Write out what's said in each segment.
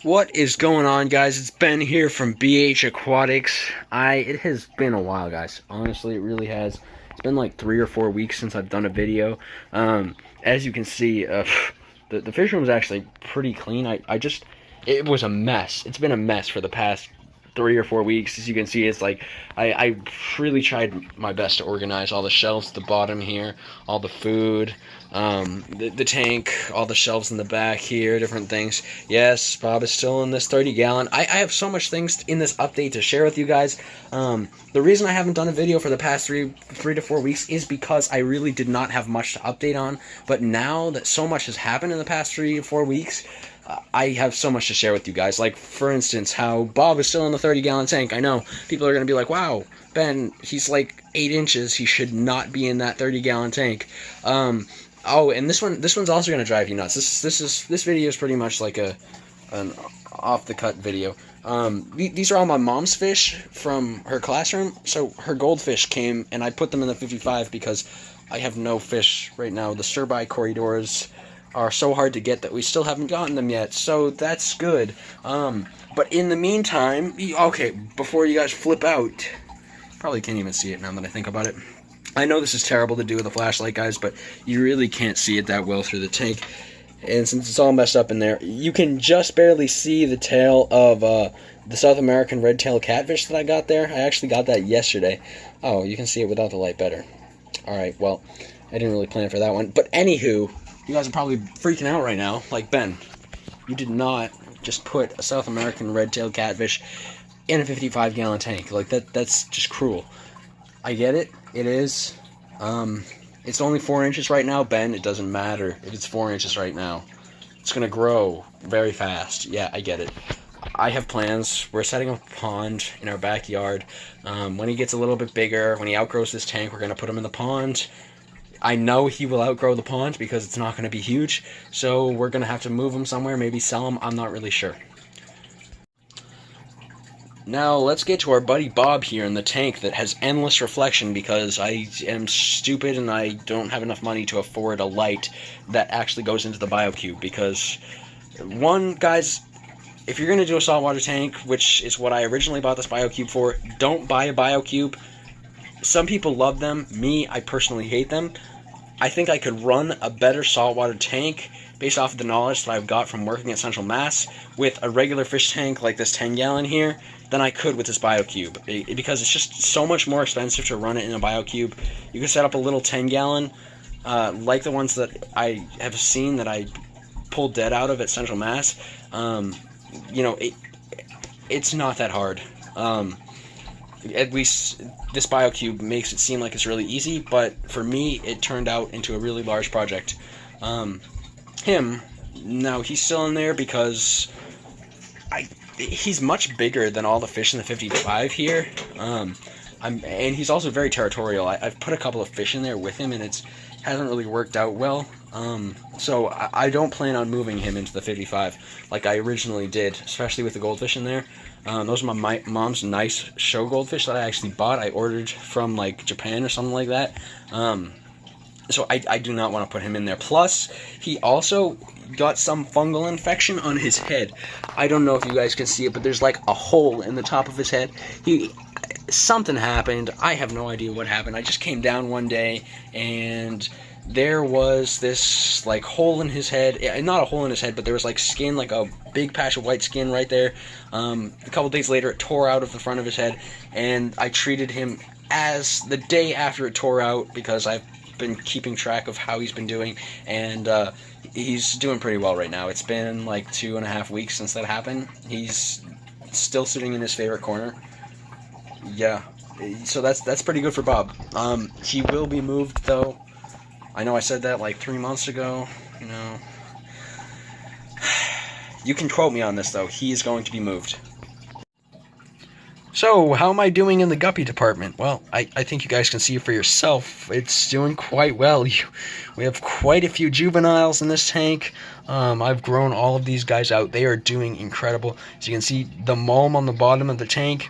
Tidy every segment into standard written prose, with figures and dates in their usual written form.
What is going on, guys? It's Ben here from BH Aquatics. It has been a while, guys. Honestly, it really has. It's been like 3 or 4 weeks since I've done a video. As you can see, the fish room is actually pretty clean. It was a mess. It's been a mess for the past 3 or 4 weeks. As you can see, it's like I really tried my best to organize all the shelves at the bottom here, all the food, the tank, all the shelves in the back here, different things. Yes, Bob is still in this 30-gallon. I have so much things in this update to share with you guys. The reason I haven't done a video for the past three to 4 weeks is because I really did not have much to update on. But now that so much has happened in the past 3 to 4 weeks, I have so much to share with you guys. Like, for instance, how Bob is still in the 30-gallon tank. I know people are going to be like, wow, Ben, he's like 8 inches. He should not be in that 30-gallon tank. Oh, and this one's also going to drive you nuts. This video is pretty much like an off-the-cut video. These are all my mom's fish from her classroom. So her goldfish came, and I put them in the 55 because I have no fish right now. The stir-by corridors are so hard to get that we still haven't gotten them yet, so that's good. But in the meantime, okay, before you guys flip out, probably can't even see it now that I think about it. I know this is terrible to do with a flashlight, guys, but you really can't see it that well through the tank. And since it's all messed up in there, you can just barely see the tail of the South American red-tailed catfish that I got there. I actually got that yesterday. Oh, you can see it without the light better. Alright, well, I didn't really plan for that one. But anywho, you guys are probably freaking out right now. Like, Ben, you did not just put a South American red-tailed catfish in a 55-gallon tank. Like, that's just cruel. I get it. It is. It's only 4 inches right now, Ben. It doesn't matter if it's 4 inches right now. It's going to grow very fast. Yeah, I get it. I have plans. We're setting up a pond in our backyard. When he gets a little bit bigger, when he outgrows this tank, we're going to put him in the pond. I know he will outgrow the pond because it's not going to be huge, so we're going to have to move him somewhere, maybe sell him, I'm not really sure. Now, let's get to our buddy Bob here in the tank that has endless reflection because I am stupid and I don't have enough money to afford a light that actually goes into the BioCube because, one, guys, if you're going to do a saltwater tank, which is what I originally bought this BioCube for, don't buy a BioCube. Some people love them. Me, I personally hate them. I think I could run a better saltwater tank based off of the knowledge that I've got from working at Central Mass with a regular fish tank like this 10-gallon here than I could with this BioCube. Because it's just so much more expensive to run it in a BioCube. You can set up a little 10-gallon like the ones that I have seen that I pulled dead out of at Central Mass. You know, it's not that hard. At least this BioCube makes it seem like it's really easy, but for me, it turned out into a really large project. Now he's still in there because he's much bigger than all the fish in the 55 here. And he's also very territorial. I've put a couple of fish in there with him, and it hasn't really worked out well. So I don't plan on moving him into the 55 like I originally did, especially with the goldfish in there. Those are my mom's nice show goldfish that I actually bought. I ordered from like Japan or something like that. So I do not want to put him in there. Plus, he also got some fungal infection on his head. I don't know if you guys can see it, but there's like a hole in the top of his head. Something happened. I have no idea what happened. I just came down one day and there was this like hole in his head. Not a hole in his head, but there was like skin, like a big patch of white skin right there. A couple days later, it tore out of the front of his head, and I treated him as the day after it tore out because I've been keeping track of how he's been doing, and he's doing pretty well right now. It's been like 2.5 weeks since that happened. He's still sitting in his favorite corner. Yeah, so that's pretty good for Bob. He will be moved though. I know I said that like 3 months ago, you know. You can quote me on this though. He is going to be moved. So, how am I doing in the guppy department? Well, I think you guys can see it for yourself. It's doing quite well. We have quite a few juveniles in this tank. I've grown all of these guys out. They are doing incredible. As you can see, the mulm on the bottom of the tank.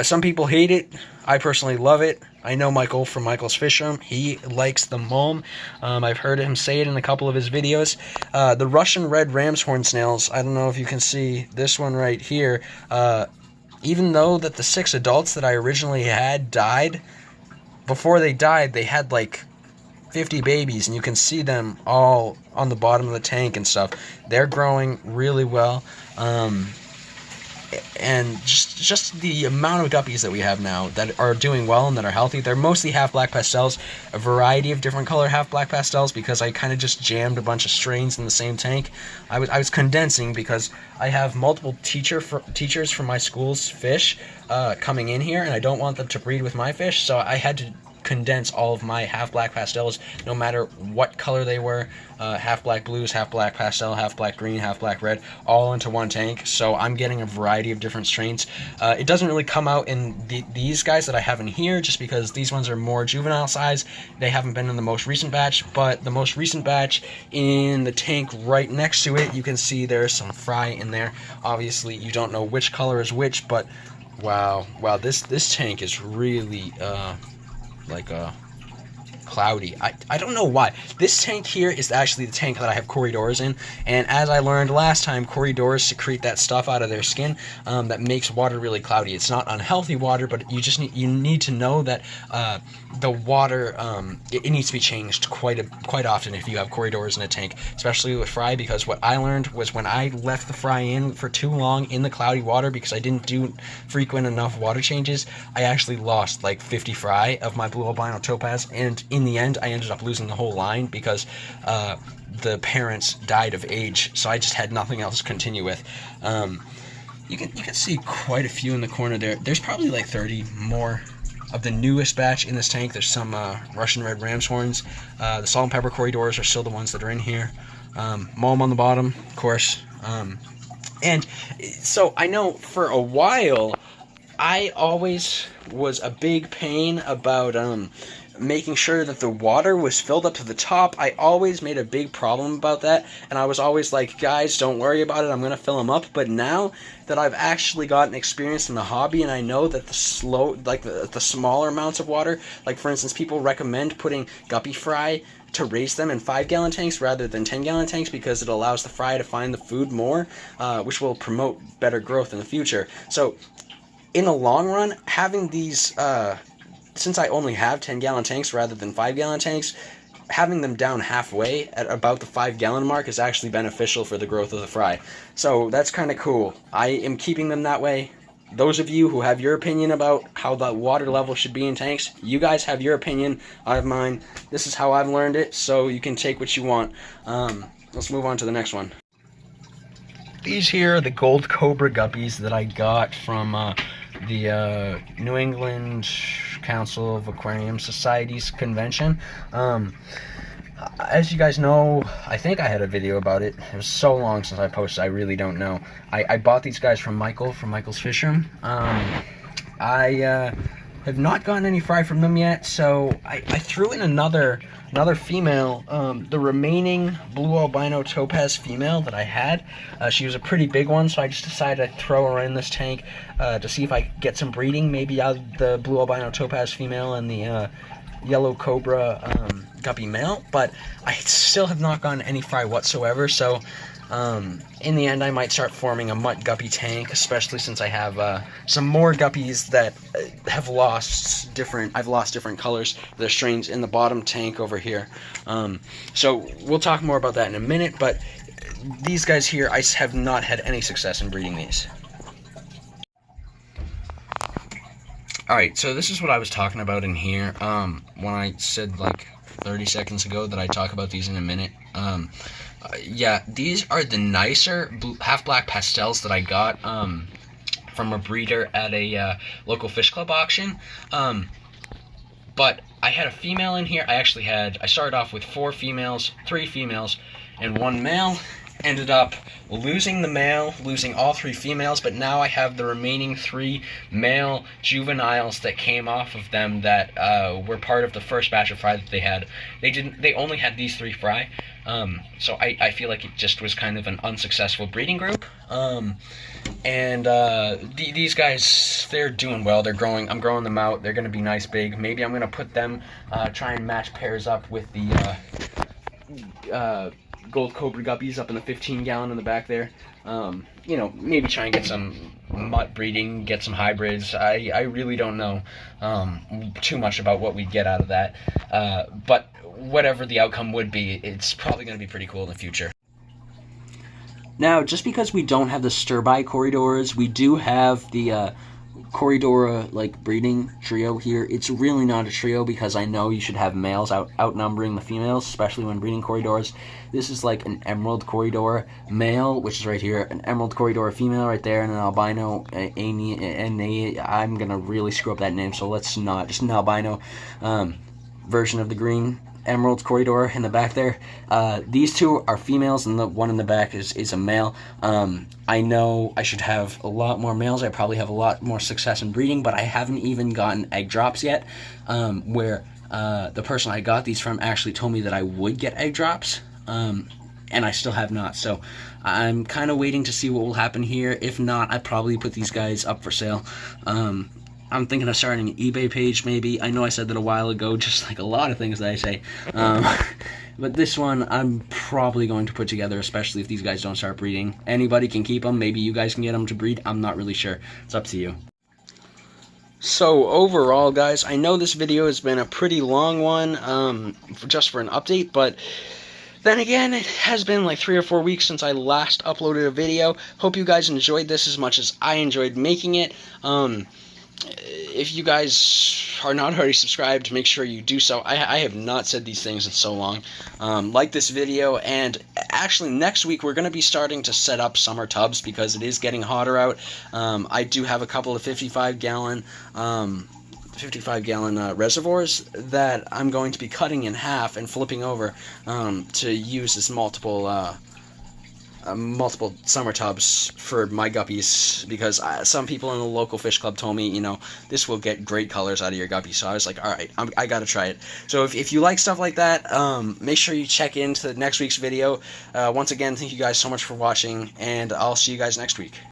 Some people hate it. I personally love it. I know Michael from Michael's Fishroom. He likes the mulm. I've heard him say it in a couple of his videos. The Russian red ram's horn snails, I don't know if you can see this one right here. Even though that the 6 adults that I originally had died, before they died, they had like 50 babies, and you can see them all on the bottom of the tank and stuff. They're growing really well. And just the amount of guppies that we have now that are doing well and that are healthy. They're mostly half black pastels, a variety of different color half black pastels, because I kind of just jammed a bunch of strains in the same tank. I was condensing because I have multiple teachers from my school's fish coming in here, and I don't want them to breed with my fish, so I had to condense all of my half black pastels, no matter what color they were, half black blues, half black pastel, half black green, half black red, all into one tank. So I'm getting a variety of different strains. It doesn't really come out in these guys that I have in here, just because these ones are more juvenile size. They haven't been in the most recent batch, but the most recent batch in the tank right next to it, you can see there's some fry in there. Obviously you don't know which color is which, but wow, this tank is really cloudy. I don't know why. This tank here is actually the tank that I have Cories in, and as I learned last time, Cories secrete that stuff out of their skin that makes water really cloudy. It's not unhealthy water, but you need to know that the water it needs to be changed quite often if you have Cories in a tank, especially with fry, because what I learned was when I left the fry in for too long in the cloudy water because I didn't do frequent enough water changes, I actually lost like 50 fry of my blue albino topaz, and in the end I ended up losing the whole line because the parents died of age, so I just had nothing else to continue with. You can see quite a few in the corner there. There's probably like 30 more of the newest batch in this tank. There's some Russian red ram's horns. The salt and pepper Cories are still the ones that are in here. Mulm on the bottom, of course. And so I know for a while I always was a big pain about making sure that the water was filled up to the top. I always made a big problem about that, and I was always like, guys, don't worry about it, I'm gonna fill them up. But now that I've actually gotten experience in the hobby, and I know that the smaller amounts of water, like for instance, people recommend putting guppy fry to raise them in 5-gallon tanks rather than 10-gallon tanks because it allows the fry to find the food more, which will promote better growth in the future. So in the long run, having these since I only have 10-gallon tanks rather than 5-gallon tanks, having them down halfway at about the 5-gallon mark is actually beneficial for the growth of the fry. So that's kind of cool. I am keeping them that way. Those of you who have your opinion about how the water level should be in tanks, you guys have your opinion, I have mine. This is how I've learned it, so you can take what you want. Let's move on to the next one. These here are the gold cobra guppies that I got from the New England Council of Aquarium Societies convention. As you guys know, I think I had a video about it. It was so long since I posted, I really don't know. I bought these guys from Michael's Fishroom. I have not gotten any fry from them yet, so I threw in another female, the remaining blue albino topaz female that I had. She was a pretty big one, so I just decided to throw her in this tank to see if I could get some breeding, maybe out of the blue albino topaz female and the yellow cobra guppy male, but I still have not gotten any fry whatsoever. So in the end, I might start forming a mutt guppy tank, especially since I have some more guppies that I've lost different colors. There's strains in the bottom tank over here. So we'll talk more about that in a minute, but these guys here, I have not had any success in breeding these. Alright, so this is what I was talking about in here when I said like 30 seconds ago that I'd talk about these in a minute. Yeah, these are the nicer half-black pastels that I got from a breeder at a local fish club auction. But I had a female in here. I started off with 3 females, and 1 male. ended up losing the male, losing all 3 females, but now I have the remaining 3 male juveniles that came off of them that were part of the first batch of fry that they had. They only had these 3 fry, so I feel like it just was kind of an unsuccessful breeding group. These guys, they're doing well. They're growing. I'm growing them out. They're going to be nice big. Maybe I'm going to put them, try and match pairs up with the gold cobra guppies up in the 15-gallon in the back there. You know, maybe try and get some mutt breeding, get some hybrids. I really don't know too much about what we'd get out of that. But whatever the outcome would be, it's probably going to be pretty cool in the future. Now, just because we don't have the stir-by corridors, we do have the Corridora like breeding trio here. It's really not a trio because I know you should have males outnumbering the females, especially when breeding Corridoras. This is like an emerald Corridora male, which is right here, an emerald Corridora female right there, and an albino I'm gonna really screw up that name, so let's not. Just an albino version of the green emerald corridor in the back there. These 2 are females, and the one in the back is a male. I know I should have a lot more males. I probably have a lot more success in breeding, but I haven't even gotten egg drops yet, where the person I got these from actually told me that I would get egg drops, and I still have not. So I'm kind of waiting to see what will happen here. If not, I'd probably put these guys up for sale. I'm thinking of starting an eBay page, maybe. I know I said that a while ago, just like a lot of things that I say. But this one, I'm probably going to put together, especially if these guys don't start breeding. Anybody can keep them. Maybe you guys can get them to breed. I'm not really sure. It's up to you. So overall, guys, I know this video has been a pretty long one, just for an update, but then again, it has been like 3 or 4 weeks since I last uploaded a video. Hope you guys enjoyed this as much as I enjoyed making it. If you guys are not already subscribed, make sure you do so. I have not said these things in so long. Like this video, and actually next week we're going to be starting to set up summer tubs because it is getting hotter out. I do have a couple of 55-gallon reservoirs that I'm going to be cutting in half and flipping over to use as multiple summer tubs for my guppies, because some people in the local fish club told me, you know, this will get great colors out of your guppies. So I was like, alright, I gotta try it. So if you like stuff like that, make sure you check into next week's video. Once again, thank you guys so much for watching, and I'll see you guys next week.